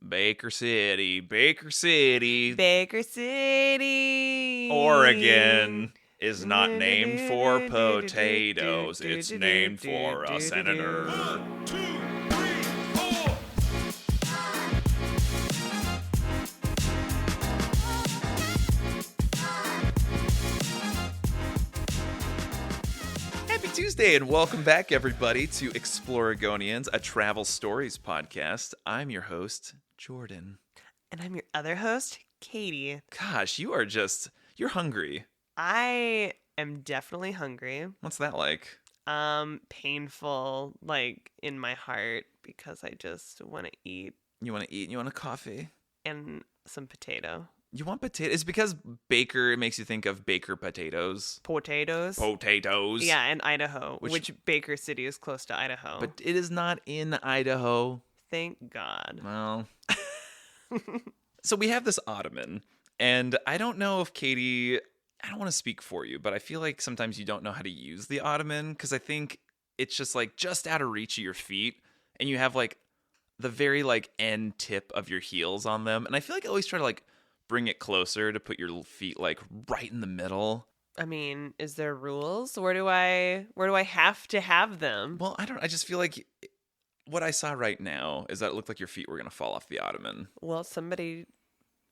Baker City, Baker City, Baker City, Oregon is not named for potatoes. It's named for a senator. 1, 2, 3, 4. Happy Tuesday and welcome back, everybody, to Exploragonians, a travel stories podcast. I'm your host, Jordan. And I'm your other host, Katie. Gosh, you're hungry. I am definitely hungry. What's that like? Painful, like, in my heart, because I just want to eat. You want to eat? You want a coffee? And some potato. You want potatoes? It's because Baker makes you think of Baker potatoes. Potatoes? Potatoes. Yeah, and Idaho, which Baker City is close to Idaho. But it is not in Idaho. Thank God. Well. So we have this ottoman, and I don't know if Katie, I don't want to speak for you, but I feel like sometimes you don't know how to use the ottoman, because I think it's just like just out of reach of your feet, and you have like the very like end tip of your heels on them, and I feel like I always try to like bring it closer to put your feet like right in the middle. I mean, is there rules? Where do I have to have them? Well, I just feel like what I saw right now is that it looked like your feet were going to fall off the ottoman. Well, somebody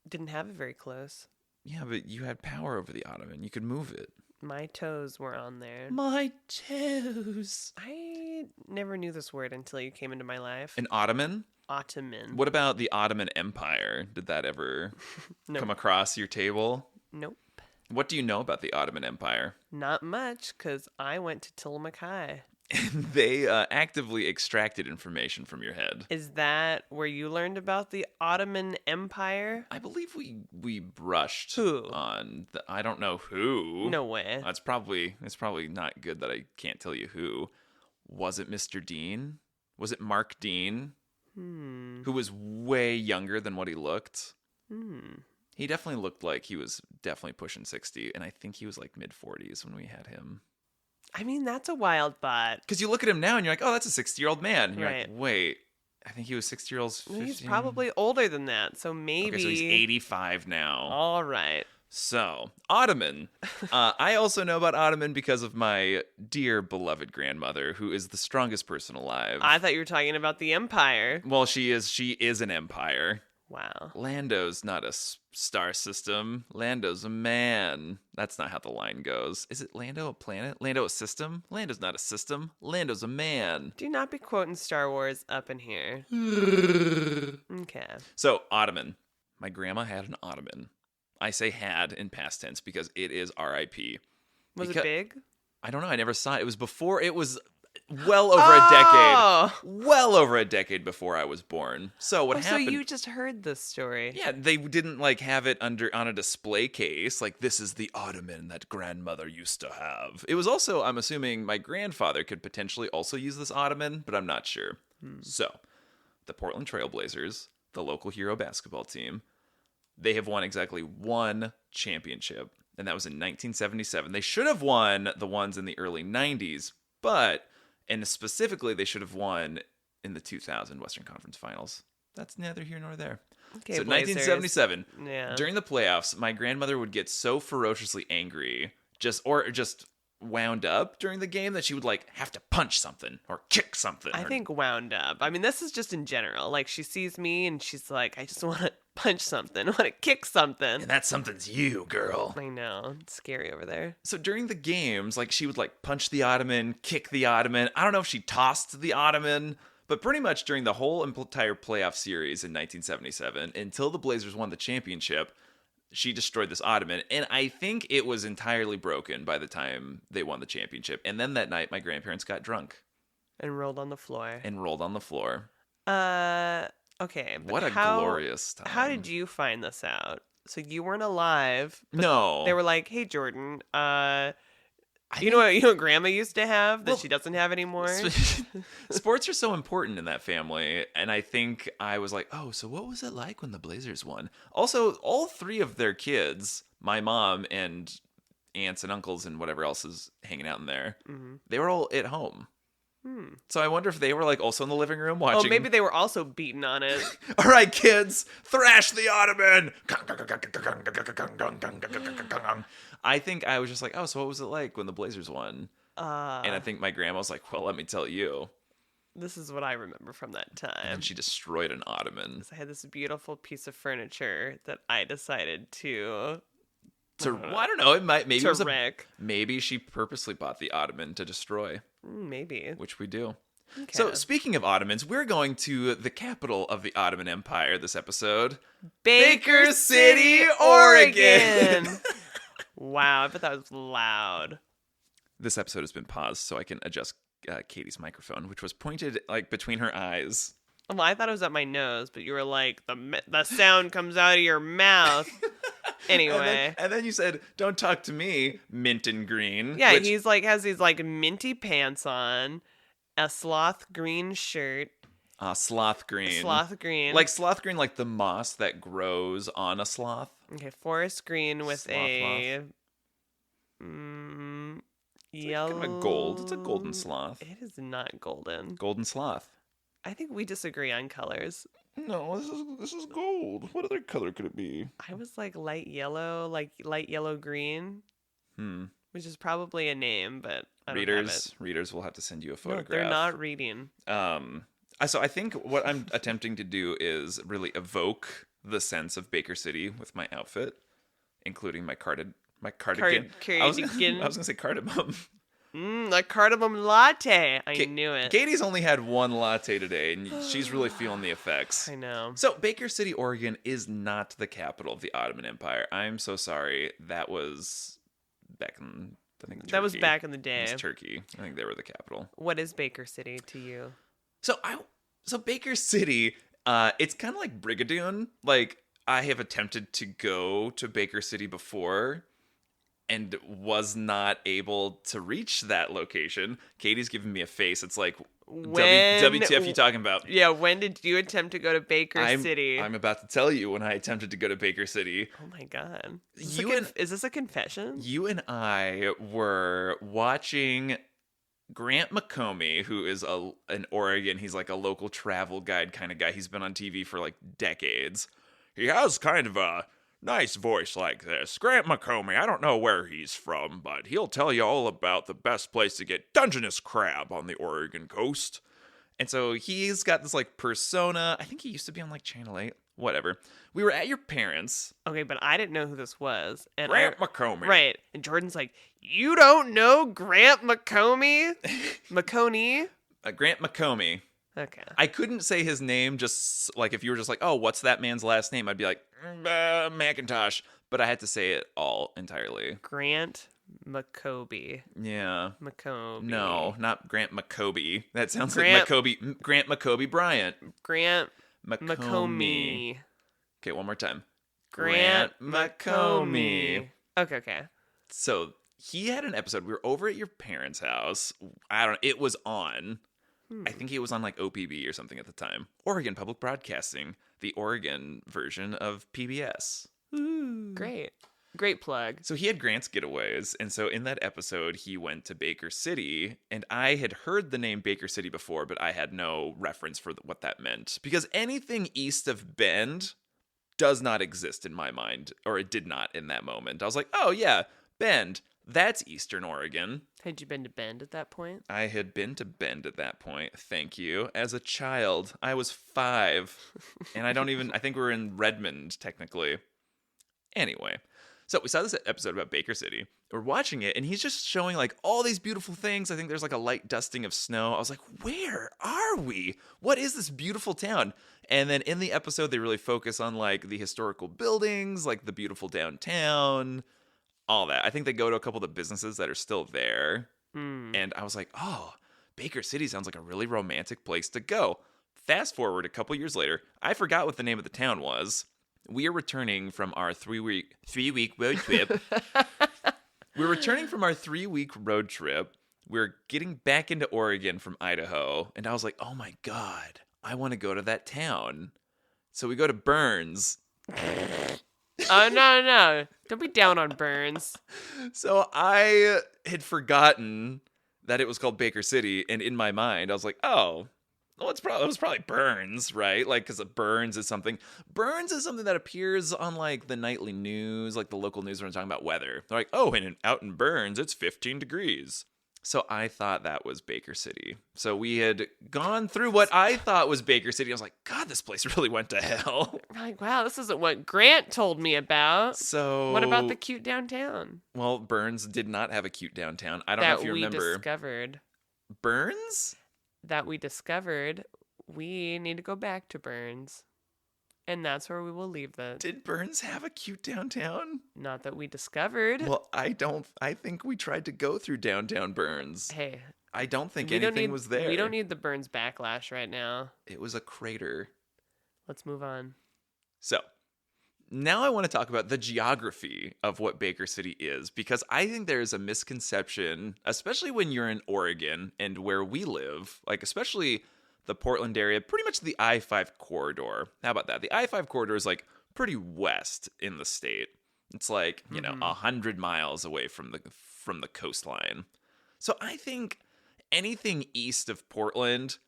didn't have it very close. Yeah, but you had power over the ottoman. You could move it. My toes were on there. My toes. I never knew this word until you came into my life. An ottoman? Ottoman. What about the Ottoman Empire? Did that ever come across your table? Nope. What do you know about the Ottoman Empire? Not much, because I went to Tillamook High. And they actively extracted information from your head. Is that where you learned about the Ottoman Empire? I believe we brushed Who? on I don't know who. No way. It's probably not good that I can't tell you who. Was it Mr. Dean? Was it Mark Dean? Who was way younger than what he looked? He definitely looked like he was definitely pushing 60, and I think he was like mid-40s when we had him. I mean, that's a wild thought. Because you look at him now and you're like, oh, that's a 60-year-old man. And you're Right. like, wait, I think he was 60-year-old. He's probably older than that, so maybe. Okay, so he's 85 now. All right. So, Ottoman. I also know about Ottoman because of my dear beloved grandmother, who is the strongest person alive. I thought you were talking about the Empire. Well, she is an empire. Wow. Lando's not a star system. Lando's a man. That's not how the line goes. Is it Lando a planet? Lando a system? Lando's not a system. Lando's a man. Do not be quoting Star Wars up in here. Okay. So, Ottoman. My grandma had an Ottoman. I say had in past tense because it is R.I.P. Was it big? I don't know. I never saw it. It was before. It was well over a decade. Well over a decade before I was born. So what happened? So you just heard this story. Yeah, they didn't like have it on a display case. Like, this is the Ottoman that grandmother used to have. It was also, I'm assuming, my grandfather could potentially also use this Ottoman, but I'm not sure. So, the Portland Trail Blazers, the local hero basketball team, they have won exactly one championship, and that was in 1977. They should have won the ones in the early 90s, and specifically, they should have won in the 2000 Western Conference Finals. That's neither here nor there. Okay, So Blazers. 1977, Yeah. during the playoffs, my grandmother would get so ferociously angry, just wound up during the game that she would like have to punch something or kick something. I think wound up. I mean, this is just in general. Like, she sees me and she's like, I just want to punch something. I want to kick something. And that something's you, girl. I know. It's scary over there. So during the games, like, she would like punch the Ottoman, kick the Ottoman. I don't know if she tossed the Ottoman, but pretty much during the whole entire playoff series in 1977, until the Blazers won the championship, she destroyed this Ottoman, and I think it was entirely broken by the time they won the championship. And then that night, my grandparents got drunk. And rolled on the floor. Okay. But What a glorious time. How did you find this out? So you weren't alive. No. They were like, hey, Jordan, you know what Grandma used to have that she doesn't have anymore? Sports are so important in that family, and I think I was like, oh, so what was it like when the Blazers won? Also, all three of their kids, my mom and aunts and uncles and whatever else is hanging out in there, they were all at home. So I wonder if they were like also in the living room watching. Oh, maybe they were also beaten on it. All right, kids, thrash the ottoman. I think I was just like, oh, so what was it like when the Blazers won? And I think my grandma was like, well, let me tell you. This is what I remember from that time. And she destroyed an ottoman. I had this beautiful piece of furniture that I decided to Well, I don't know. It might maybe it was wreck. maybe she purposely bought the ottoman to destroy, Maybe. which we do. Okay. So speaking of ottomans, we're going to the capital of the Ottoman Empire this episode, Baker City, Oregon. Wow, I bet that was loud. This episode has been paused so I can adjust Katie's microphone, which was pointed like between her eyes. Well, I thought it was at my nose, but you were like, the sound comes out of your mouth. Anyway. And then you said, don't talk to me, mint and green. Yeah, which, he's like, has these like minty pants on, a sloth green shirt. sloth green. Sloth green. Like sloth green, like the moss that grows on a sloth. Okay, forest green with Sloth a yellow. Kind of a gold. It's a golden sloth. It is not golden. Golden sloth. I think we disagree on colors. No, this is gold. What other color could it be? I was like light yellow green, which is probably a name, but I don't have it. Readers will have to send you a No, photograph. they're not reading. So I think what I'm attempting to do is really evoke the sense of Baker City with my outfit, including my cardigan. I was gonna say cardamom. A cardamom latte. I knew it. Katie's only had one latte today, and she's really feeling the effects. I know. So Baker City, Oregon is not the capital of the Ottoman Empire. I'm so sorry. That was back in, I think, Turkey. That was back in the day. It was Turkey. I think they were the capital. What is Baker City to you? So Baker City, it's kind of like Brigadoon. Like, I have attempted to go to Baker City before and was not able to reach that location. Katie's giving me a face. It's like, WTF you talking about? Yeah, when did you attempt to go to Baker City? I'm about to tell you when I attempted to go to Baker City. Oh my God. Is this a confession? You and I were watching Grant McOmie, who is in Oregon. He's like a local travel guide kind of guy. He's been on TV for like decades. He has kind of a nice voice like this. Grant McOmie, I don't know where he's from, but he'll tell you all about the best place to get Dungeness crab on the Oregon coast. And so he's got this like persona. I think he used to be on like Channel 8. Whatever. We were at your parents'. Okay, but I didn't know who this was. And Grant McOmie. Right. And Jordan's like, you don't know Grant McOmie? McOmie? Grant McOmie. Okay. I couldn't say his name, just like if you were just like, oh, what's that man's last name? I'd be like, Macintosh. But I had to say it all entirely. Grant McOmie. Yeah. McOmie. No, not Grant McOmie. That sounds Grant, like McOmie. Grant McOmie Bryant. Grant McOmie. McOmie. Okay, one more time. Grant McOmie. Okay. So he had an episode. We were over at your parents' house. I don't know. It was on. I think it was on like OPB or something at the time. Oregon Public Broadcasting, the Oregon version of PBS. Ooh. Great plug. So he had Grant's Getaways, and so in that episode, he went to Baker City, and I had heard the name Baker City before, but I had no reference for what that meant. Because anything east of Bend does not exist in my mind, or it did not in that moment. I was like, oh yeah, Bend. That's Eastern Oregon. Had you been to Bend at that point? I had been to Bend at that point. Thank you. As a child, I was 5. And I think we were in Redmond, technically. Anyway, so we saw this episode about Baker City. We're watching it, and he's just showing like all these beautiful things. I think there's like a light dusting of snow. I was like, where are we? What is this beautiful town? And then in the episode, they really focus on like the historical buildings, like the beautiful downtown, all that. I think they go to a couple of the businesses that are still there. And I was like, oh, Baker City sounds like a really romantic place to go. Fast forward a couple years later, I forgot what the name of the town was. We are returning from our 3-week road trip. We're returning from our 3-week road trip. We're getting back into Oregon from Idaho. And I was like, oh my God, I want to go to that town. So we go to Burns. Oh, no. Don't be down on Burns. So I had forgotten that it was called Baker City, and in my mind, I was like, oh, well, it was probably Burns, right? Like, because Burns is something that appears on like the nightly news, like the local news when talking about weather. They're like, oh, and out in Burns, it's 15 degrees. So I thought that was Baker City. So we had gone through what I thought was Baker City. I was like, God, this place really went to hell. I'm like, wow, this isn't what Grant told me about. So What about the cute downtown Well, Burns did not have a cute downtown. I don't know that if you we remember. discovered? Burns? We need to go back to Burns. And that's where we will leave that. Did Burns have a cute downtown? Not that we discovered. Well, I think we tried to go through downtown Burns. Hey, I don't think we don't anything need, was there. We don't need the Burns backlash right now. It was a crater. Let's move on. So, now I want to talk about the geography of what Baker City is, because I think there is a misconception, especially when you're in Oregon and where we live, like especially the Portland area, pretty much the I-5 corridor. How about that? The I-5 corridor is like pretty west in the state. It's like, 100 miles away from the coastline. So I think anything east of Portland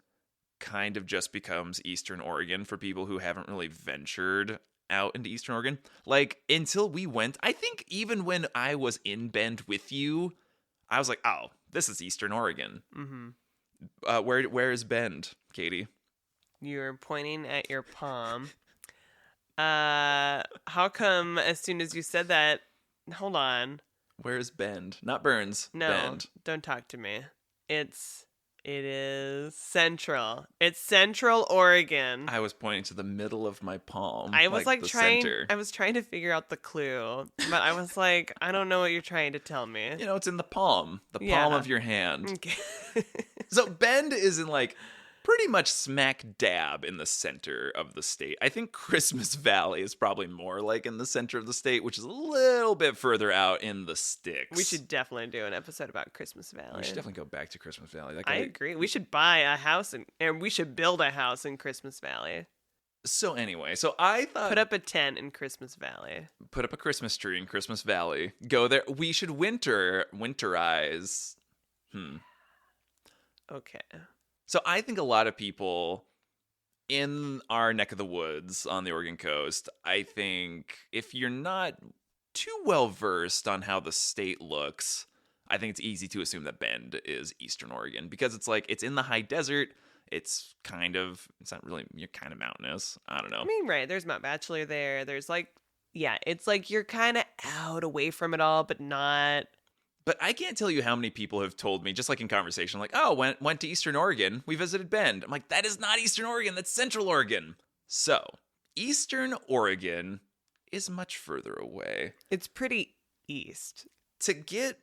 kind of just becomes Eastern Oregon for people who haven't really ventured out into Eastern Oregon. Like, until we went, I think even when I was in Bend with you, I was like, oh, this is Eastern Oregon. Mm-hmm. Where is Bend, Katie? You're pointing at your palm. How come as soon as you said that, hold on. Where is Bend? Not Burns. No, Bend. don't talk to me. It is central. It's Central Oregon. I was pointing to the middle of my palm. I was like the trying. center. I was trying to figure out the clue, but I was like, I don't know what you're trying to tell me. It's in the palm Yeah. of your hand. Okay. So Bend is in like pretty much smack dab in the center of the state. I think Christmas Valley is probably more like in the center of the state, which is a little bit further out in the sticks. We should definitely do an episode about Christmas Valley. We should definitely go back to Christmas Valley. I agree. We should buy a house and we should build a house in Christmas Valley. So anyway, so I thought Put up a tent in Christmas Valley. put up a Christmas tree in Christmas Valley. Go there. We should winterize. Okay. So I think a lot of people in our neck of the woods on the Oregon coast, I think if you're not too well versed on how the state looks, I think it's easy to assume that Bend is Eastern Oregon because it's like it's in the high desert. It's not really, you're kind of mountainous. I don't know. I mean, right. There's Mount Bachelor there. There's like, yeah, it's like you're kind of out away from it all, but not. But I can't tell you how many people have told me, just like in conversation, like, oh, went to Eastern Oregon. We visited Bend. I'm like, that is not Eastern Oregon. That's Central Oregon. So, Eastern Oregon is much further away. It's pretty east. To get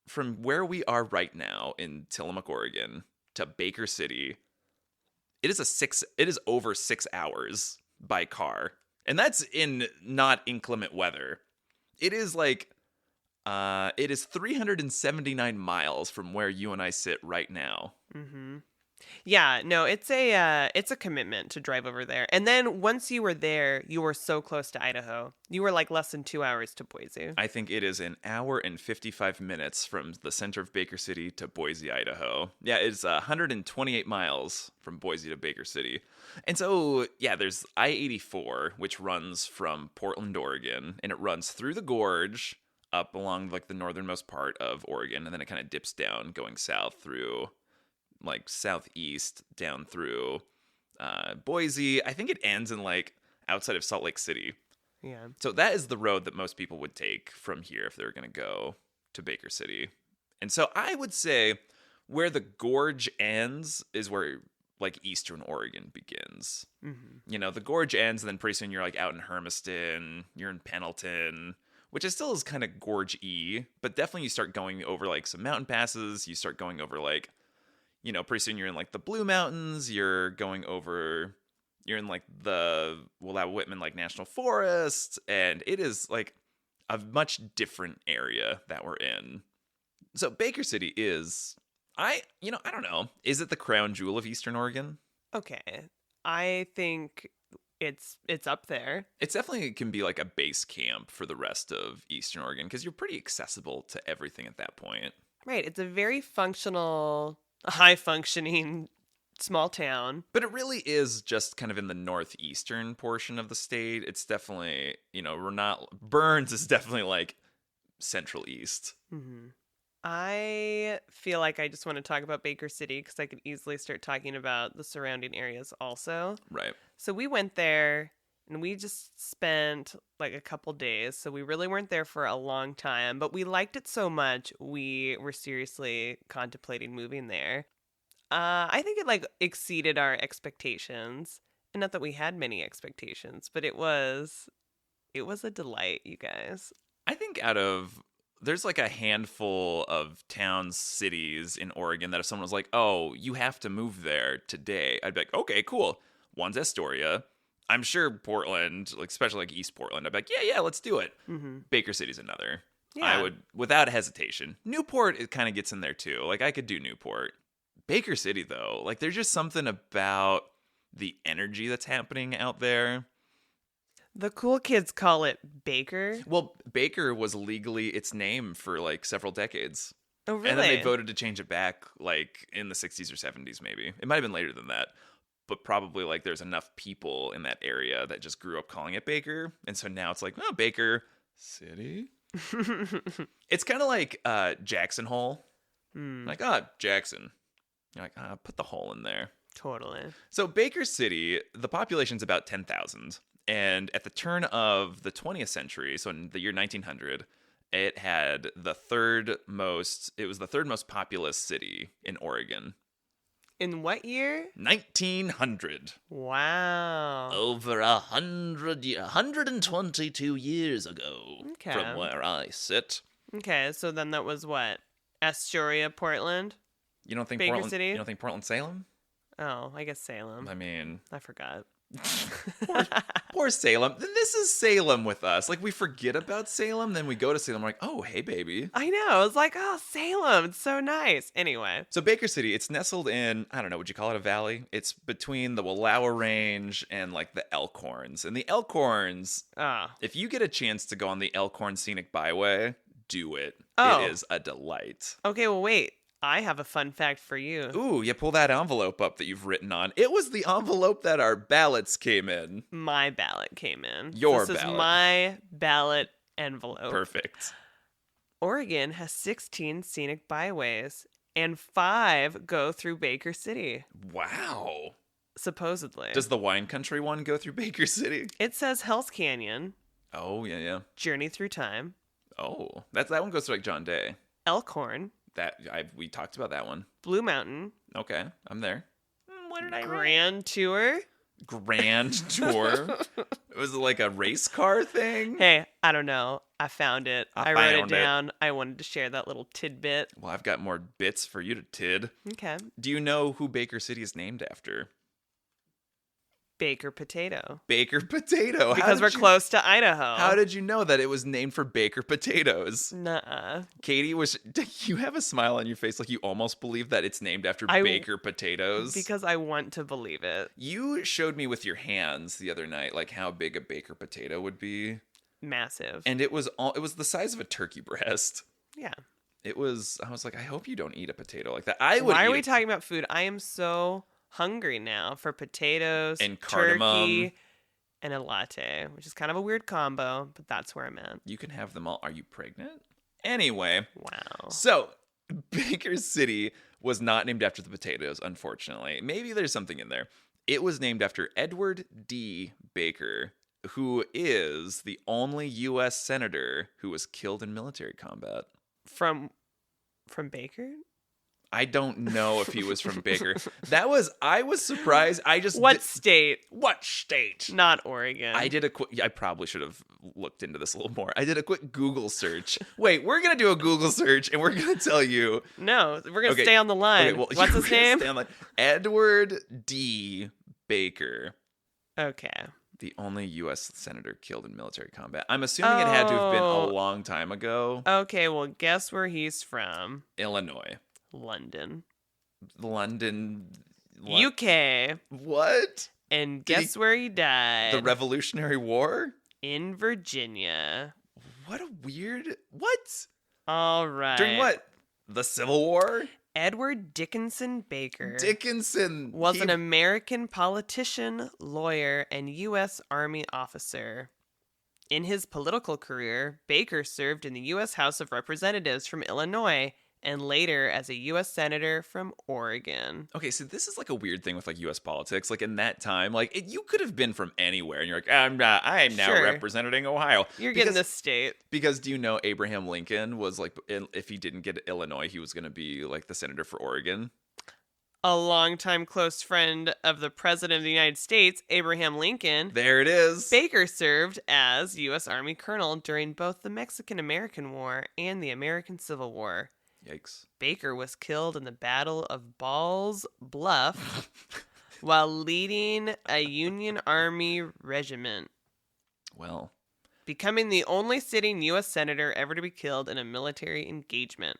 from where we are right now in Tillamook, Oregon, to Baker City, it is over 6 hours by car. And that's in not inclement weather. It is like... it is 379 miles from where you and I sit right now. Mm-hmm. Yeah, no, it's a commitment to drive over there. And then once you were there, you were so close to Idaho. You were like less than 2 hours to Boise. I think it is an hour and 55 minutes from the center of Baker City to Boise, Idaho. Yeah, it's 128 miles from Boise to Baker City. And so, yeah, there's I-84, which runs from Portland, Oregon, and it runs through the gorge up along like the northernmost part of Oregon, and then it kind of dips down going south through like southeast down through Boise. I think it ends in like outside of Salt Lake City. Yeah. So that is the road that most people would take from here if they were going to go to Baker City. And so I would say where the gorge ends is where like Eastern Oregon begins. Mm-hmm. The gorge ends, and then pretty soon you're like out in Hermiston, you're in Pendleton, which is still is kind of gorge-y, but definitely you start going over like some mountain passes. You start going over like, pretty soon you're in like the Blue Mountains. You're in like the Willow Whitman like National Forest, and it is like a much different area that we're in. So Baker City is, I don't know, is it the crown jewel of Eastern Oregon? Okay. I think it's up there. It definitely can be like a base camp for the rest of Eastern Oregon because you're pretty accessible to everything at that point. Right. It's a very functional, high-functioning small town. But it really is just kind of in the northeastern portion of the state. It's definitely, we're not, Burns is definitely like central east. Mm-hmm. I feel like I just want to talk about Baker City because I could easily start talking about the surrounding areas also. Right. So we went there and we just spent like a couple days. So we really weren't there for a long time, but we liked it so much we were seriously contemplating moving there. I think it like exceeded our expectations. And not that we had many expectations, but it was a delight, you guys. I think there's like a handful of towns, cities in Oregon that if someone was like, oh, you have to move there today, I'd be like, okay, cool. One's Astoria. I'm sure Portland, like especially like East Portland, I'd be like, yeah, let's do it. Mm-hmm. Baker City's another. Yeah. I would, without hesitation. Newport, it kind of gets in there too. Like I could do Newport. Baker City, though, like there's just something about the energy that's happening out there. The cool kids call it Baker. Well, Baker was legally its name for like several decades. Oh, really? And then they voted to change it back like in the 60s or 70s, maybe. It might have been later than that. But probably like there's enough people in that area that just grew up calling it Baker. And so now it's like, oh, Baker City. It's kind of like Jackson Hole. Like, Jackson. You're like, put the hole in there. Totally. So Baker City, the population's about 10,000. And at the turn of the 20th century, so in the year 1900, it had the third most populous city in Oregon. In what year? 1900. Wow. Over 122 years ago Okay. from where I sit. Okay, so then that was what? Astoria, Portland? You don't think Baker Portland, City? You don't think Portland, Salem? Oh, I guess Salem. I mean, I forgot. poor Salem. Then this is Salem with us. Like we forget about Salem, then we go to Salem. We're like, oh, hey, baby. I know. It's like, oh, Salem. It's so nice. Anyway. So Baker City, it's nestled in, I don't know, would you call it a valley? It's between the Wallowa Range and like the Elkhorns. And the Elkhorns, if you get a chance to go on the Elkhorn Scenic Byway, do it. Oh. It is a delight. Okay, well, wait. I have a fun fact for you. Ooh, you pull that envelope up that you've written on. It was the envelope that our ballots came in. My ballot came in. Your This ballot. is my ballot envelope. Perfect. Oregon has 16 scenic byways, and 5 go through Baker City, Wow. supposedly. Does the wine country one go through Baker City? It says Hell's Canyon, Oh, yeah. Journey Through Time, Oh, that one goes to like John Day. Elkhorn, We talked about that one. Blue Mountain, Okay, I'm there. What did I write? Grand Tour. Grand Tour. Was it like a race car thing? Hey, I don't know. I found it. I I wrote it found it. down. I wanted to share that little tidbit. Well, I've got more bits for you to tid. Okay. Do you know who Baker City is named after? Baker Potato. Baker Potato. Because we're close to Idaho. How did you know that it was named for Baker potatoes? Nuh-uh. Katie, you have a smile on your face like you almost believe that it's named after Baker potatoes. Because I want to believe it. You showed me with your hands the other night like how big a Baker potato would be. Massive. And it was the size of a turkey breast. Yeah. I was like, I hope you don't eat a potato like that. Why are we talking about food? I am so hungry now for potatoes, and cardamom, turkey, and a latte, which is kind of a weird combo, but that's where I'm at. You can have them all. Are you pregnant? Anyway. Wow. So, Baker City was not named after the potatoes, unfortunately. Maybe there's something in there. It was named after Edward D. Baker, who is the only U.S. senator who was killed in military combat. From Baker? I don't know if he was from Baker. I was surprised. What state? What state? Not Oregon. I probably should have looked into this a little more. I did a quick Google search. Wait, we're going to do a Google search and we're going to tell you. No, we're going to stay on the line. Okay, well, what's his name? Stay on the line. Edward D. Baker. Okay. The only U.S. senator killed in military combat. I'm assuming it had to have been a long time ago. Okay, well, guess where he's from? Illinois. London. London. UK. What? And guess where he died? The Revolutionary War? In Virginia. What a weird... What? All right. During what? The Civil War? Edward Dickinson Baker Dickinson was an American politician, lawyer, and U.S. Army officer. In his political career, Baker served in the U.S. House of Representatives from Illinois and later as a U.S. Senator from Oregon. Okay, so this is like a weird thing with like U.S. politics. Like in that time, like you could have been from anywhere, and you're like, I'm now Sure. representing Ohio. You're getting this state. Because do you know Abraham Lincoln was like, if he didn't get Illinois, he was going to be like the senator for Oregon. A longtime close friend of the President of the United States, Abraham Lincoln, There it is. Baker served as U.S. Army Colonel during both the Mexican-American War and the American Civil War. Yikes. Baker was killed in the Battle of Ball's Bluff while leading a Union Army regiment, Well, becoming the only sitting U.S. Senator ever to be killed in a military engagement.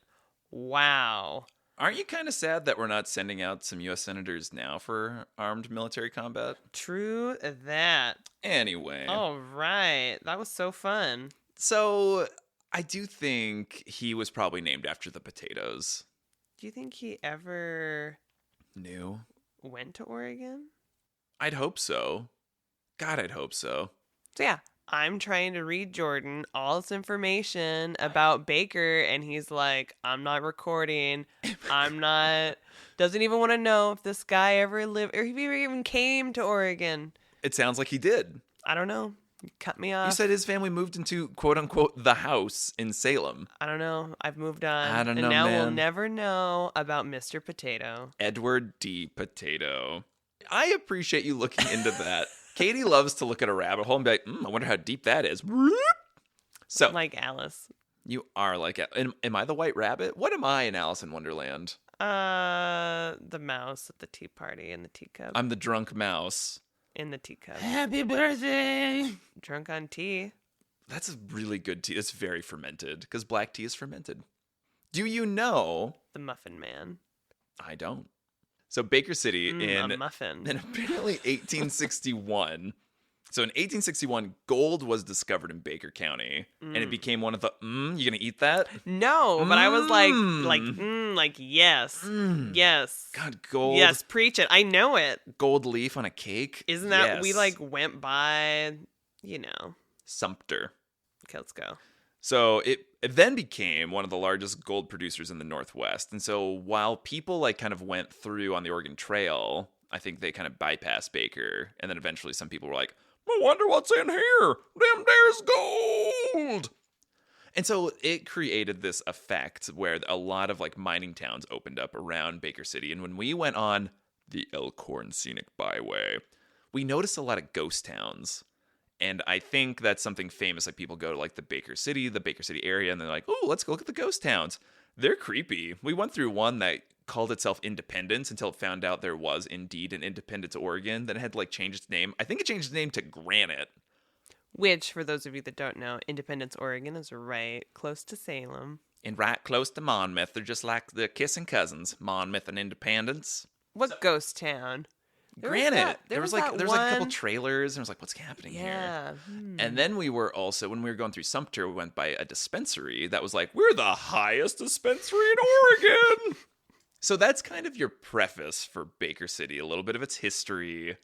Wow. aren't you kind of sad that we're not sending out some U.S. senators now for armed military combat? True that. Anyway. All right. That was so fun. So I do think he was probably named after the potatoes. Do you think he ever New? went to Oregon? I'd hope so. God, I'd hope so. So yeah, I'm trying to read Jordan all this information about Baker, and he's like, I'm not recording. I'm not, doesn't even want to know if this guy ever lived, or if he even came to Oregon. It sounds like he did. I don't know. Cut me off. You said his family moved into quote unquote the house in Salem. I don't know. I've moved on. I don't know, And now we'll man. never know about Mr. Potato. Edward D. Potato. I appreciate you looking into that. Katie loves to look at a rabbit hole and be like, I wonder how deep that is. So, Like Alice. you are like, am I the white rabbit? What am I in Alice in Wonderland? The mouse at the tea party in the teacup. I'm the drunk mouse. In the teacup. Happy birthday. Drunk on tea. That's a really good tea. It's very fermented because black tea is fermented. Do you know? The Muffin Man. I don't. So Baker City A muffin. in apparently 1861. So in 1861, gold was discovered in Baker County, and it became one of the. You gonna eat that? No, but I was like, yes, yes. God, gold. Yes, preach it. I know it. Gold leaf on a cake. Isn't that we Yes. like went by? Sumter. Okay, let's go. So it then became one of the largest gold producers in the Northwest. And so while people like kind of went through on the Oregon Trail, I think they kind of bypassed Baker. And then eventually some people were like, I wonder what's in here. There's gold. And so it created this effect where a lot of like mining towns opened up around Baker City. And when we went on the Elkhorn Scenic Byway, we noticed a lot of ghost towns. And I think that's something famous. Like people go to like the Baker City area, and they're like, oh, let's go look at the ghost towns. They're creepy. We went through one that called itself Independence until it found out there was indeed an Independence, Oregon. Then it had to like change its name. I think it changed its name to Granite. Which, for those of you that don't know, Independence, Oregon is right close to Salem. And right close to Monmouth. They're just like the kissing cousins, Monmouth and Independence. What ghost town? Granite. There was like a couple one- trailers, and I was like, what's happening here? Yeah. And then we were also, when we were going through Sumter, we went by a dispensary that was like, we're the highest dispensary in Oregon. So that's kind of your preface for Baker City, a little bit of its history.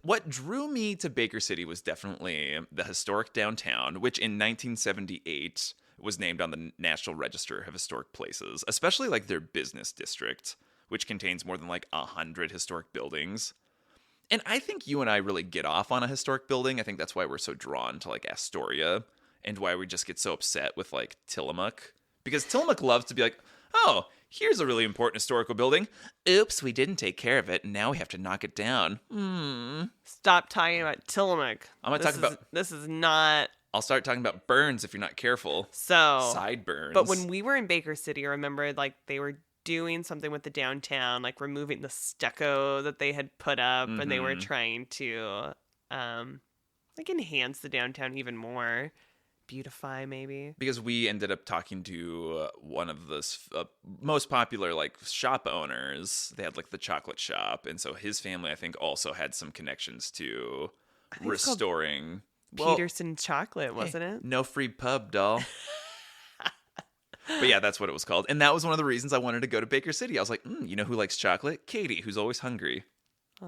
What drew me to Baker City was definitely the historic downtown, which in 1978 was named on the National Register of Historic Places, especially like their business district, which contains more than like 100 historic buildings. And I think you and I really get off on a historic building. I think that's why we're so drawn to like Astoria and why we just get so upset with like Tillamook. Because Tillamook loves to be like, oh, here's a really important historical building. Oops, we didn't take care of it, and now we have to knock it down. Stop talking about Tillamook. I'm going to talk about... This is not... I'll start talking about burns if you're not careful. So... Sideburns. But when we were in Baker City, I remember like they were doing something with the downtown, like removing the stucco that they had put up, and they were trying to like enhance the downtown even more. Beautify, maybe. Because we ended up talking to one of the most popular like shop owners. They had like the chocolate shop, and so his family, I think, also had some connections to restoring Peterson Chocolate, wasn't it? No free pub, doll. But yeah, that's what it was called. And that was one of the reasons I wanted to go to Baker City. I was like, you know who likes chocolate? Katie, who's always hungry. Aw.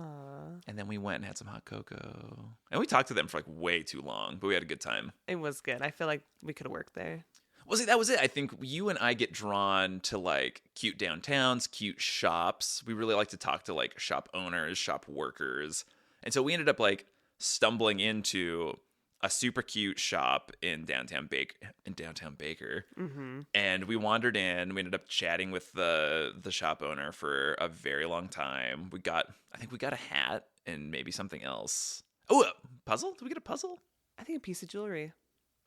And then we went and had some hot cocoa. And we talked to them for like way too long, but we had a good time. It was good. I feel like we could have worked there. Well, see, that was it. I think you and I get drawn to like cute downtowns, cute shops. We really like to talk to like shop owners, shop workers. And so we ended up like stumbling into a super cute shop in downtown Baker. Mm-hmm. And we wandered in. We ended up chatting with the shop owner for a very long time. I think we got a hat and maybe something else. Oh, a puzzle? Did we get a puzzle? I think a piece of jewelry.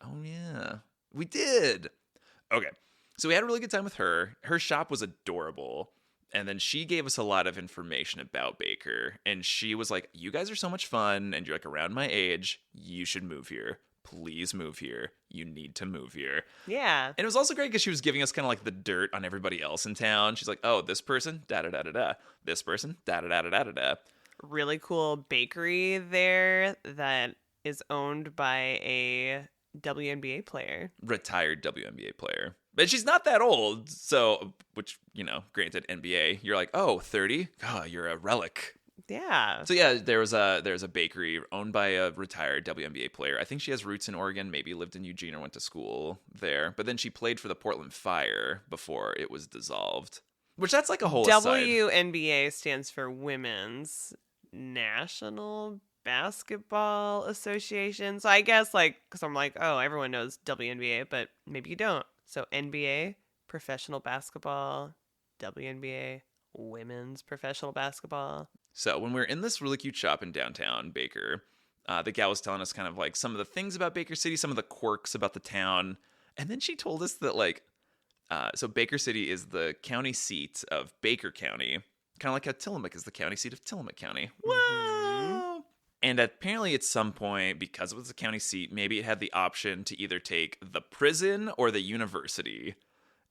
Oh yeah, we did. Okay, so we had a really good time with her. Her shop was adorable. And then she gave us a lot of information about Baker. And she was like, you guys are so much fun. And you're like around my age. You should move here. Please move here. You need to move here. Yeah. And it was also great because she was giving us kind of like the dirt on everybody else in town. She's like, oh, this person, da-da-da-da-da. This person, da-da-da-da-da-da. Really cool bakery there that is owned by a WNBA player. Retired WNBA player. But she's not that old. So, which, granted, NBA, you're like, oh, 30? Oh, you're a relic. Yeah. So yeah, there's a bakery owned by a retired WNBA player. I think she has roots in Oregon, maybe lived in Eugene or went to school there. But then she played for the Portland Fire before it was dissolved. Which that's like a whole aside. WNBA stands for Women's National Basketball Association. So I guess because I'm like, oh, everyone knows WNBA, but maybe you don't. So NBA, professional basketball, WNBA, women's professional basketball. So when we were in this really cute shop in downtown Baker, the gal was telling us kind of like some of the things about Baker City, some of the quirks about the town. And then she told us that so Baker City is the county seat of Baker County, kind of like how Tillamook is the county seat of Tillamook County. Whoa! And apparently at some point, because it was a county seat, maybe it had the option to either take the prison or the university.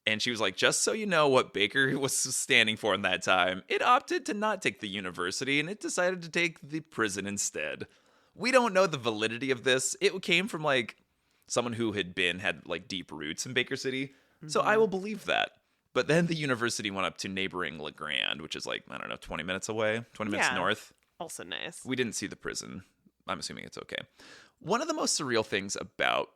And she was like, just so you know what Baker was standing for in that time, it opted to not take the university and it decided to take the prison instead. We don't know the validity of this. It came from someone who had deep roots in Baker City. Mm-hmm. So I will believe that. But then the university went up to neighboring La Grande, which is 20 minutes away, 20 minutes north. Also nice. We didn't see the prison. I'm assuming it's okay. One of the most surreal things about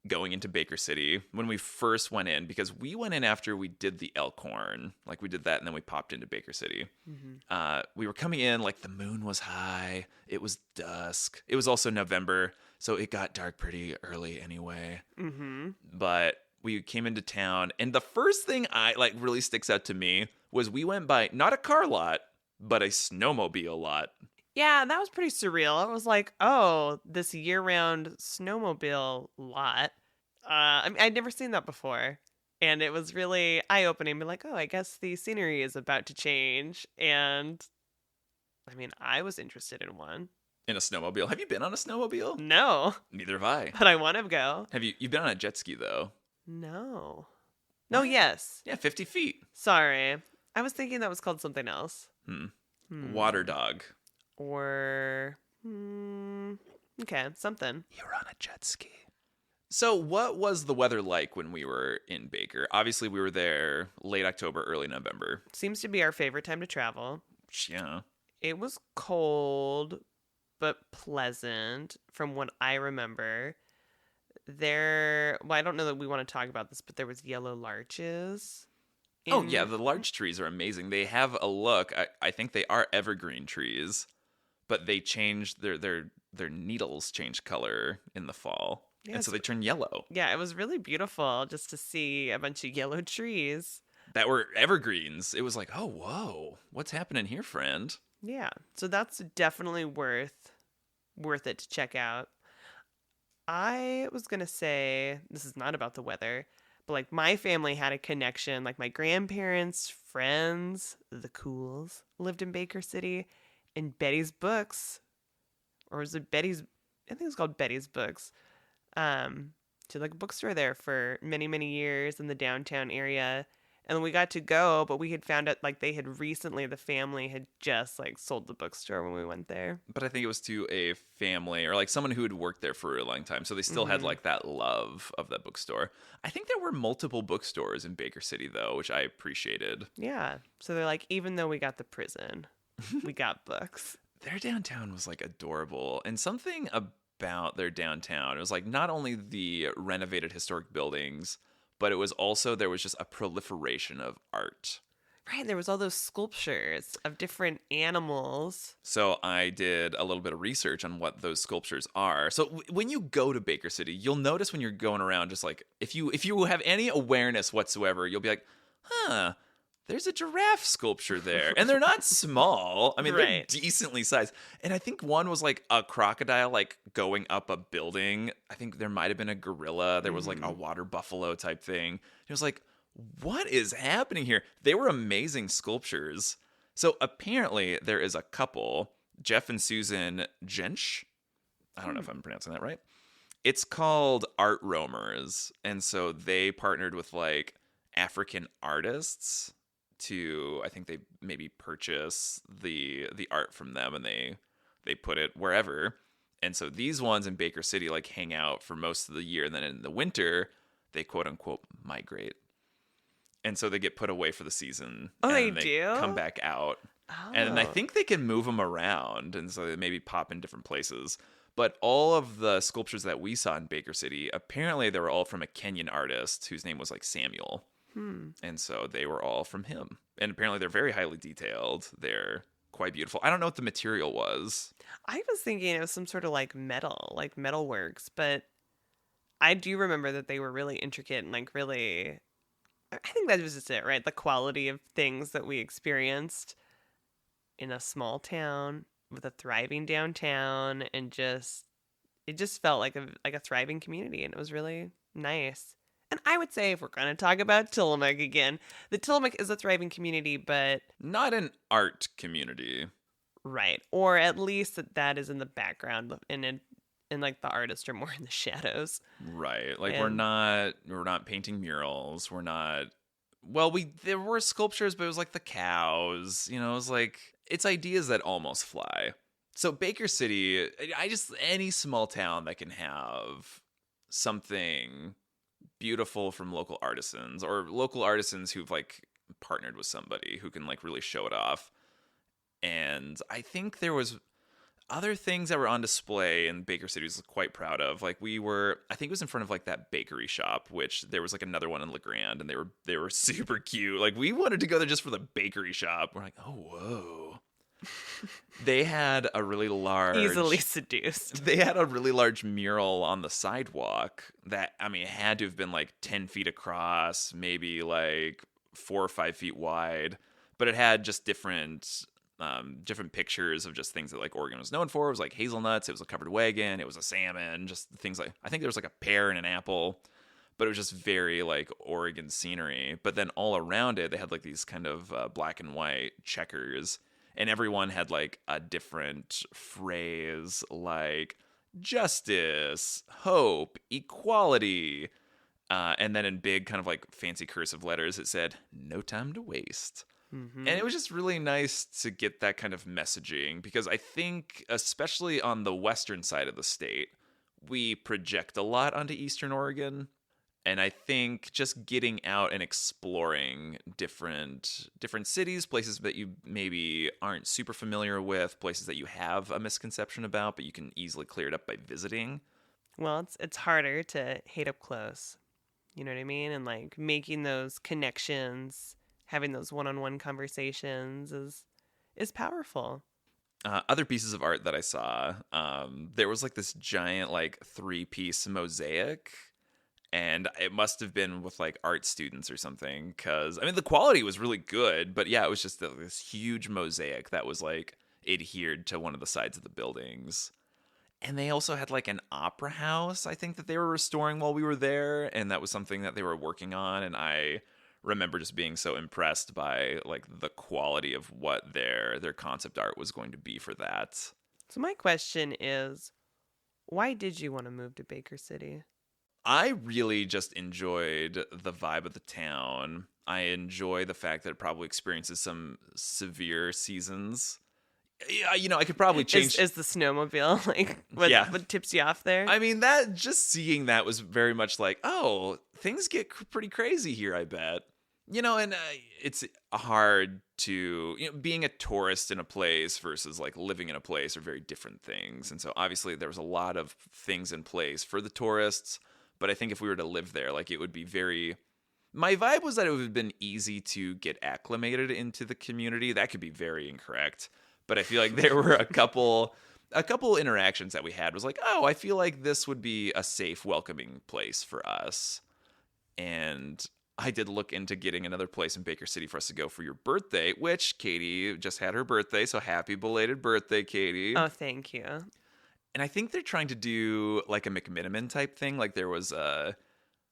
going into Baker City when we first went in, because we went in after we did the Elkhorn, we did that and then we popped into Baker City. Mm-hmm. We were coming in, the moon was high, it was dusk. It was also November, so it got dark pretty early anyway. Mm-hmm. But we came into town, and the first thing really sticks out to me was we went by not a car lot, but a snowmobile lot. Yeah, that was pretty surreal. It was like, oh, this year-round snowmobile lot. I'd never seen that before. And it was really eye-opening. Be like, oh, I guess the scenery is about to change. And, I was interested in one. In a snowmobile. Have you been on a snowmobile? No. Neither have I. But I want to go. You've been on a jet ski, though? No. No, yes. Yeah, 50 feet. Sorry. I was thinking that was called something else. Water dog. Or, okay, something. You're on a jet ski. So what was the weather like when we were in Baker? Obviously, we were there late October, early November. Seems to be our favorite time to travel. Yeah. It was cold, but pleasant from what I remember. I don't know that we want to talk about this, but there was yellow larches. Oh, yeah, the larch trees are amazing. They have a look. I think they are evergreen trees. But they change their needles change color in the fall. Yes. And so they turn yellow. Yeah, it was really beautiful just to see a bunch of yellow trees. That were evergreens. It was like, oh, whoa, what's happening here, friend? Yeah, so that's definitely worth it to check out. I was going to say, this is not about the weather, but my family had a connection. My grandparents, friends, the Cools, lived in Baker City. And Betty's Books, or was it Betty's? I think it was called Betty's Books. She had a bookstore there for many, many years in the downtown area. And we got to go, but we had found out like they had recently, the family had just like sold the bookstore when we went there. But I think it was to a family or like someone who had worked there for a long time. So they still had like that love of that bookstore. I think there were multiple bookstores in Baker City though, which I appreciated. Yeah. So they're like, even though we got the prison, we got books. Their downtown was like adorable. And something about their downtown, it was like not only the renovated historic buildings, but it was also, there was just a proliferation of art. Right. There was all those sculptures of different animals. So I did a little bit of research on what those sculptures are. So when you go to Baker City, you'll notice when you're going around, just like if you have any awareness whatsoever, you'll be like, huh, there's a giraffe sculpture there. And they're not small. I mean, they're Right. decently sized. And I think one was like a crocodile like going up a building. I think there might have been a gorilla. There was like a water buffalo type thing. It was like, what is happening here? They were amazing sculptures. So apparently there is a couple, Jeff and Susan Jensch. I don't know if I'm pronouncing that right. It's called Art Roamers. And so they partnered with like African artists to, I think they maybe purchase the art from them, and they put it wherever. And so these ones in Baker City like hang out for most of the year, and then in the winter they quote unquote migrate. And so they get put away for the season. Oh, and they they do? come back out. Oh. And I think they can move them around, and so they maybe pop in different places. But all of the sculptures that we saw in Baker City, apparently they were all from a Kenyan artist whose name was like Samuel. And so they were all from him. And apparently they're very highly detailed. They're quite beautiful. I don't know what the material was. I was thinking it was some sort of like metal works, but I do remember that they were really intricate and like really, I think that was just it, right? The quality of things that we experienced in a small town with a thriving downtown, and it just felt like a thriving community, and it was really nice. And I would say, if we're going to talk about Tillamook again, the Tillamook is a thriving community, but Not an art community. right, or at least that is in the background, and like the artists are more in the shadows. Right. Like And- we're not painting murals. We're not, well, there were sculptures, but it was like the cows, it was like, it's ideas that almost fly. So Baker City, any small town that can have something beautiful from local artisans, or local artisans who've like partnered with somebody who can like really show it off. And I think there was other things that were on display in Baker City was quite proud of. Like I think it was in front of like that bakery shop, which there was like another one in LeGrand, and they were super cute. Like we wanted to go there just for the bakery shop. We're like, oh, whoa. They had a really large, Easily seduced. they had a really large mural on the sidewalk that, I mean, it had to have been like 10 feet across, maybe like 4 or 5 feet wide, but it had just different pictures of just things that like Oregon was known for. It was like hazelnuts, it was a covered wagon, it was a salmon, just things like, I think there was like a pear and an apple, but it was just very like Oregon scenery. But then all around it, they had like these kind of black and white checkers, and everyone had like a different phrase like justice, hope, equality. And then in big kind of like fancy cursive letters, it said, no time to waste. Mm-hmm. And it was just really nice to get that kind of messaging, because I think, especially on the western side of the state, we project a lot onto Eastern Oregon. And I think just getting out and exploring different cities, places that you maybe aren't super familiar with, places that you have a misconception about, but you can easily clear it up by visiting. Well, it's harder to hate up close. You know what I mean? And like making those connections, having those one-on-one conversations is powerful. Other pieces of art that I saw, there was like this giant like 3-piece mosaic, and it must have been with like art students or something, because I mean the quality was really good, but yeah, it was just this huge mosaic that was like adhered to one of the sides of the buildings. And they also had like an opera house, I think, that they were restoring while we were there, and that was something that they were working on. And I remember just being so impressed by like the quality of what their concept art was going to be for that. So my question is, why did you want to move to Baker City? I really just enjoyed the vibe of the town. I enjoy the fact that it probably experiences some severe seasons. Yeah, I could probably change. Is the snowmobile like Yeah. what tips you off there? I mean, that just seeing that was very much like, oh, things get pretty crazy here, I bet. And it's hard to, being a tourist in a place versus like living in a place are very different things. And so obviously there was a lot of things in place for the tourists, but I think if we were to live there, like it would be my vibe was that it would have been easy to get acclimated into the community. That could be very incorrect, but I feel like there were a couple interactions that we had was like, oh, I feel like this would be a safe, welcoming place for us. And I did look into getting another place in Baker City for us to go for your birthday, which Katie just had her birthday. So happy belated birthday, Katie. Oh, thank you. And I think they're trying to do like a McMiniman type thing. Like there was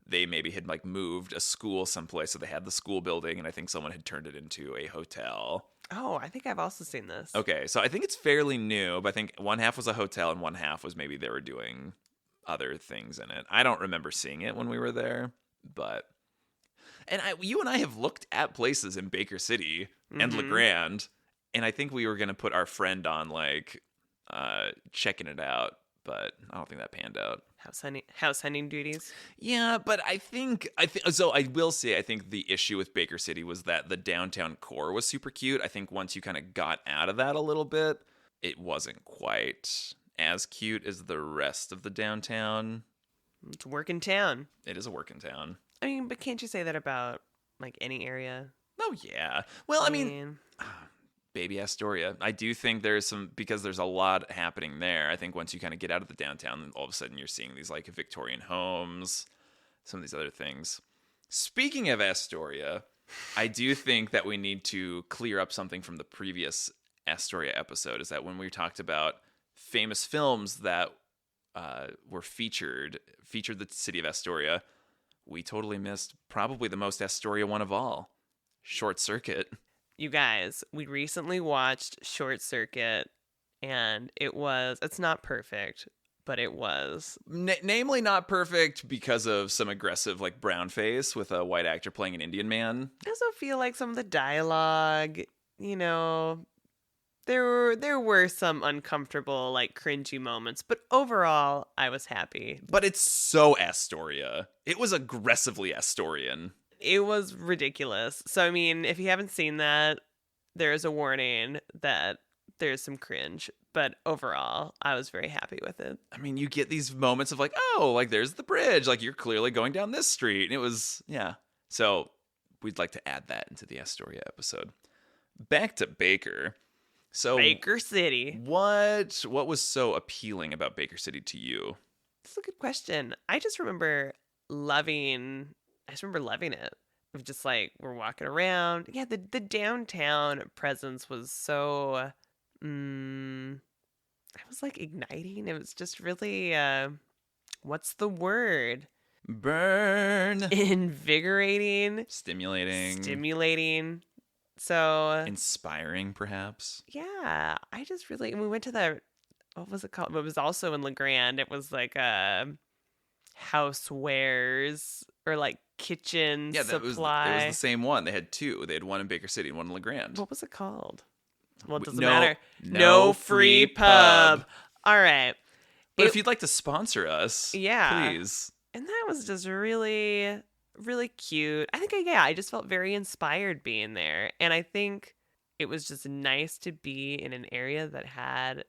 they maybe had like moved a school someplace. So they had the school building and I think someone had turned it into a hotel. Oh, I think I've also seen this. Okay. So I think it's fairly new, but I think one half was a hotel and one half was maybe they were doing other things in it. I don't remember seeing it when we were there, but... And you and I have looked at places in Baker City and LeGrand, and I think we were going to put our friend on, like, checking it out, but I don't think that panned out. House hunting duties? Yeah, but I think so I will say, I think the issue with Baker City was that the downtown core was super cute. I think once you kind of got out of that a little bit, it wasn't quite as cute as the rest of the downtown. It's a working town. It is a working town. I mean, but can't you say that about, like, any area? Oh, yeah. Well, I mean, baby Astoria. I do think because there's a lot happening there. I think once you kind of get out of the downtown, then all of a sudden you're seeing these, like, Victorian homes, some of these other things. Speaking of Astoria, I do think that we need to clear up something from the previous Astoria episode, is that when we talked about famous films that were featured the city of Astoria, we totally missed probably the most Astoria one of all, Short Circuit. You guys, we recently watched Short Circuit, and it's not perfect, but it was. Namely not perfect because of some aggressive, like, brown face with a white actor playing an Indian man. I also feel like some of the dialogue, there were some uncomfortable, like, cringy moments, but overall, I was happy. But it's so Astoria. It was aggressively Astorian. It was ridiculous. So, I mean, if you haven't seen that, there is a warning that there's some cringe. But overall, I was very happy with it. I mean, you get these moments of like, oh, like there's the bridge. Like you're clearly going down this street. And it was, yeah. So we'd like to add that into the Astoria episode. Back to Baker. So Baker City. What was so appealing about Baker City to you? That's a good question. I just remember loving it. Of just like we're walking around. Yeah, the downtown presence was so I was like igniting. It was just really what's the word? Burn. Invigorating. Stimulating. So inspiring, perhaps. Yeah, I just really. And we went to what was it called? It was also in LeGrand. It was like housewares or like kitchen supply. It was the same one. They had two. They had one in Baker City and one in LeGrand. What was it called? Well, it doesn't matter. No free pub. All right. But if you'd like to sponsor us, please. And that was just really, really cute. I think, I just felt very inspired being there. And I think it was just nice to be in an area that had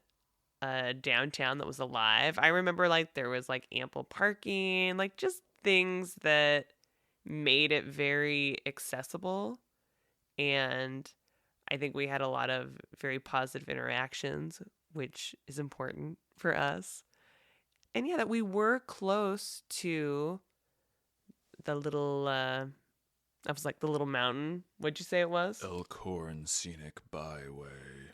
a downtown that was alive. I remember like there was like ample parking, like just things that made it very accessible. And I think we had a lot of very positive interactions, which is important for us. And yeah, that we were close to the little, I was like the little mountain. What'd you say it was? Elkhorn Scenic Byway.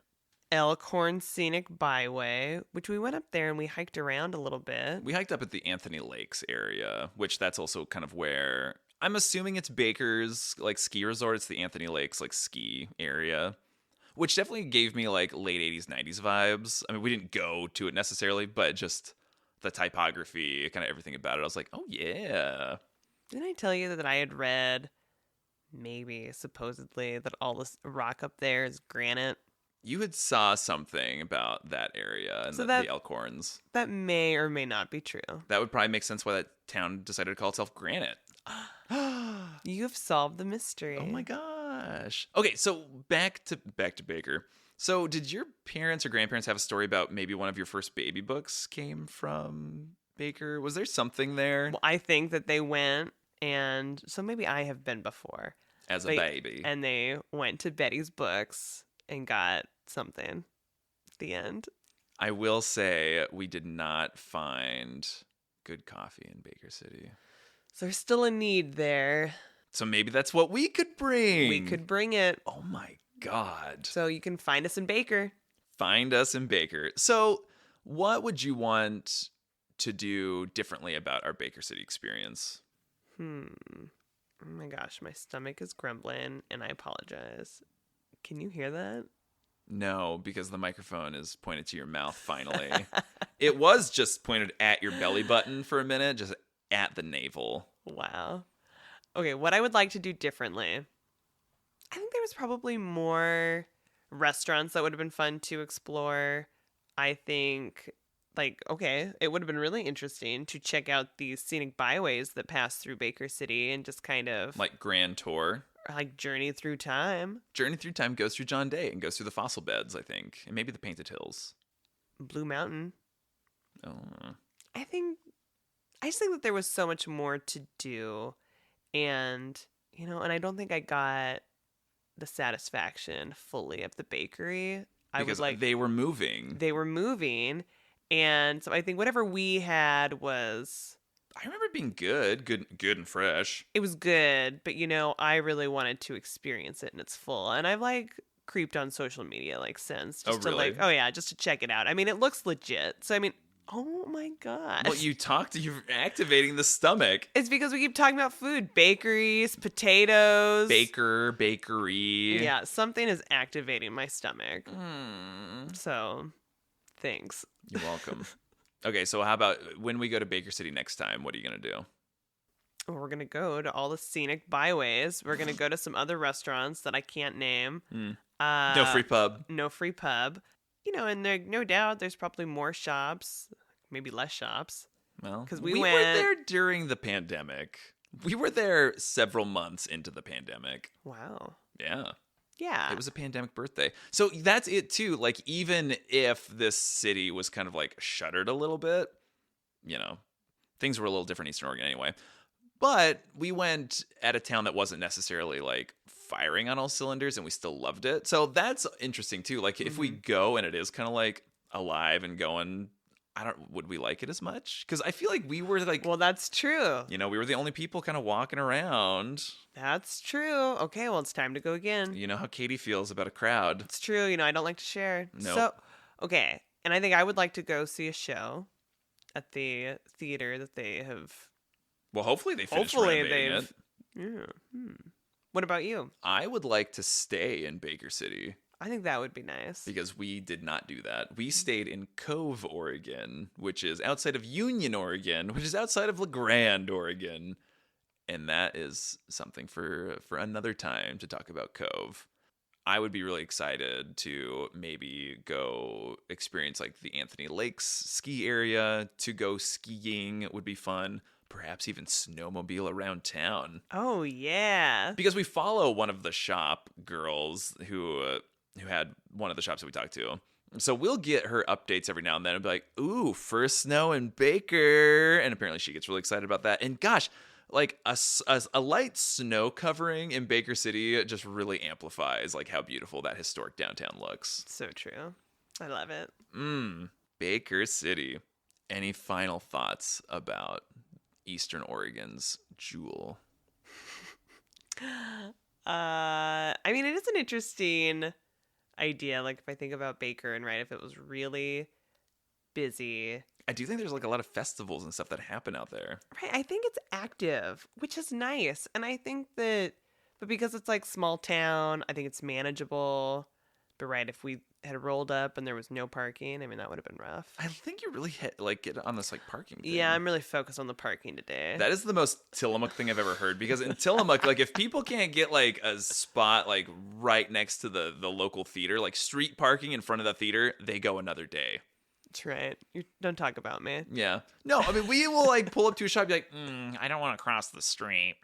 Elkhorn Scenic Byway, which we went up there and we hiked around a little bit. We hiked up at the Anthony Lakes area, which that's also kind of where I'm assuming it's Baker's like ski resort. It's the Anthony Lakes like ski area, which definitely gave me like late 80s, 90s vibes. I mean, we didn't go to it necessarily, but just the typography, kind of everything about it. I was like, oh yeah. Didn't I tell you that I had read maybe supposedly that all this rock up there is granite. You had saw something about that area and So the that- Elkhorns. That may or may not be true. That would probably make sense why that town decided to call itself Granite. You have solved the mystery. Oh my gosh. Okay, so back to Baker. So did your parents or grandparents have a story about maybe one of your first baby books came from Baker? Was there something there Well, I think that they went, and so maybe I have been before. as a They- baby? And they went to Betty's Books and got something at the end. I will say we did not find good coffee in Baker City. So there's still a need there. So maybe that's what we could bring. We could bring it. Oh my God. So you can find us in Baker. Find us in Baker. So what would you want to do differently about our Baker City experience? Oh my gosh, my stomach is grumbling, and I apologize. Can you hear that? No, because the microphone is pointed to your mouth finally. It was just pointed at your belly button for a minute, just at the navel. Wow. Okay, what I would like to do differently. I think there was probably more restaurants that would have been fun to explore. I think, it would have been really interesting to check out these scenic byways that pass through Baker City and just kind of Like Grand Tour. journey through time. Journey Through Time goes through John Day and goes through the fossil beds, I think, and maybe the Painted Hills. Blue Mountain. Oh. I just think that there was so much more to do, and and I don't think I got the satisfaction fully of the bakery. Because I was they were moving. they were moving, and so I think whatever we had was I remember it being good and fresh. it was good, but I really wanted to experience it in its full, and I've creeped on social media since Oh, just to really? just to check it out. I mean, it looks legit, so I mean, oh my gosh. Well, you're activating the stomach. It's because we keep talking about food. Bakeries, potatoes. Bakery. Yeah, something is activating my stomach. Hmm. So, thanks. You're welcome. Okay, so how about when we go to Baker City next time, what are you going to do? We're going to go to all the scenic byways. We're going to go to some other restaurants that I can't name. No free pub. No free pub. And there, no doubt there's probably more shops, maybe less shops. Well, 'Cause we we were went- there during the pandemic. We were there several months into the pandemic. Wow. Yeah. Yeah. It was a pandemic birthday. So that's it too. Even if this city was kind of shuttered a little bit, things were a little different in Eastern Oregon anyway. But we went at a town that wasn't necessarily firing on all cylinders, and we still loved it. So that's interesting too. If we go and it is kind of alive and going, would we like it as much? Because I feel we were well, that's true. we were the only people kind of walking around. That's true. Okay, well, it's time to go again. You know how Katie feels about a crowd. It's true. I don't like to share. Nope. So, okay. And I think I would like to go see a show at the theater that they have. Well, hopefully they finish Hopefully renovating they've. it. Yeah. What about you? I would like to stay in Baker City I think that would be nice. because we did not do that. We stayed in Cove, Oregon, which is outside of Union, Oregon, which is outside of LeGrand, Oregon. And that is something for another time to talk about Cove. I would be really excited to maybe go experience the Anthony Lakes ski area, to go skiing would be fun. Perhaps even snowmobile around town. Oh yeah. Because we follow one of the shop girls who had one of the shops that we talked to. So we'll get her updates every now and then and be like, ooh, first snow in Baker. And apparently she gets really excited about that. And gosh, a light snow covering in Baker City just really amplifies how beautiful that historic downtown looks. So true. I love it. Baker City. Any final thoughts about Eastern Oregon's jewel? I mean, it is an interesting idea. If I think about Baker and if it was really busy. I do think there's a lot of festivals and stuff that happen out there. Right. I think it's active, which is nice. And I think that, but because it's small town, I think it's manageable. But if we had rolled up and there was no parking, I mean, that would have been rough. I think you really get on this like parking thing. Yeah, I'm really focused on the parking today. That is the most Tillamook thing I've ever heard, because in Tillamook, like if people can't get like a spot like right next to the local theater, like street parking in front of the theater, they go another day. That's right. Don't talk about me. Yeah. No, I mean, we will like pull up to a shop and be like, I don't want to cross the street.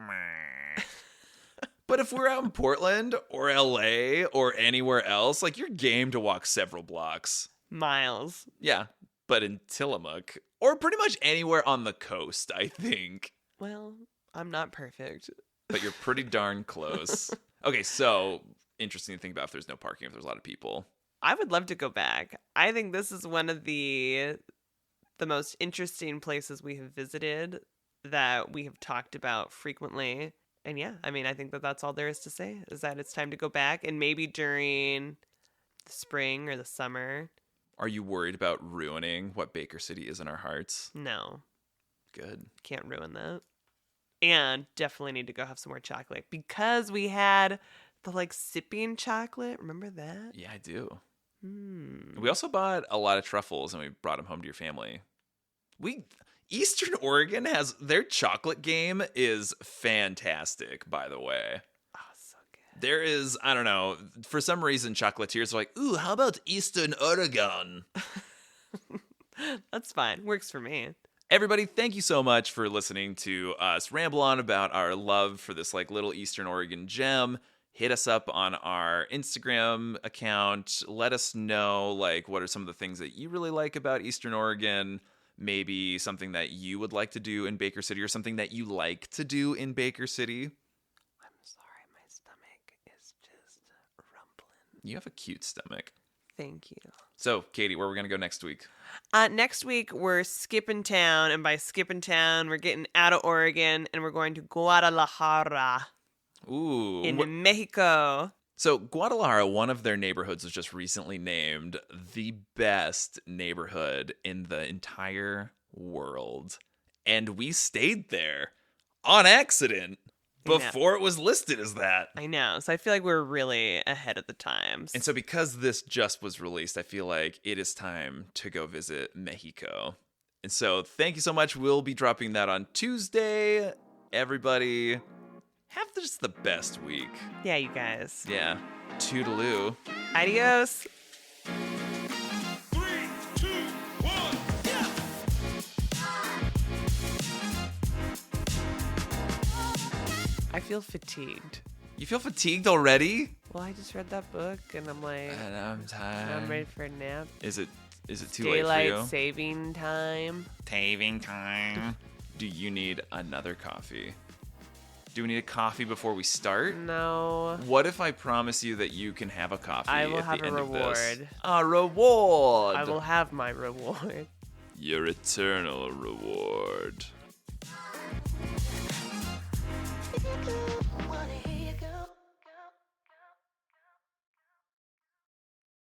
But if we're out in Portland or LA or anywhere else, like you're game to walk several blocks. Miles. Yeah. But in Tillamook, or pretty much anywhere on the coast, I think. Well, I'm not perfect. But you're pretty darn close. Okay, so interesting to think about if there's no parking, if there's a lot of people. I would love to go back. I think this is one of the most interesting places we have visited that we have talked about frequently. And yeah, I mean, I think that's all there is to say, is that it's time to go back, and maybe during the spring or the summer. Are you worried about ruining what Baker City is in our hearts? No. Good. Can't ruin that. And definitely need to go have some more chocolate, because we had the like sipping chocolate. Remember that? Yeah, I do. We also bought a lot of truffles and we brought them home to your family. Eastern Oregon has their chocolate game is fantastic, by the way. Oh, so good. There is, I don't know, for some reason chocolatiers are like, ooh, how about Eastern Oregon? That's fine. Works for me. Everybody, thank you so much for listening to us ramble on about our love for this like little Eastern Oregon gem. Hit us up on our Instagram account. Let us know like what are some of the things that you really like about Eastern Oregon. Maybe something that you would like to do in Baker City, or something that you like to do in Baker City. I'm sorry, my stomach is just rumbling. You have a cute stomach. Thank you. So, Katie, where are we going to go next week? Next week, we're skipping town, and by skipping town, we're getting out of Oregon, and we're going to Guadalajara Ooh. in Mexico. So Guadalajara, one of their neighborhoods, was just recently named the best neighborhood in the entire world. And we stayed there on accident before it was listed as that. I know. So I feel like we're really ahead of the times. And so because this just was released, I feel like it is time to go visit Mexico. And so thank you so much. We'll be dropping that on Tuesday. Everybody, have just the best week. Yeah, you guys. Yeah. Toodaloo. Adios. 3, 2, 1, yeah! I feel fatigued. You feel fatigued already? Well, I just read that book, and I'm like, And I'm tired. I'm ready for a nap. Is it too late for Daylight you? saving time. Saving time. Do you need another coffee? Do we need a coffee before we start? No. What if I promise you that you can have a coffee I will at have the a end of this? reward. A reward. I will have my reward. Your eternal reward. If you could, wanna hear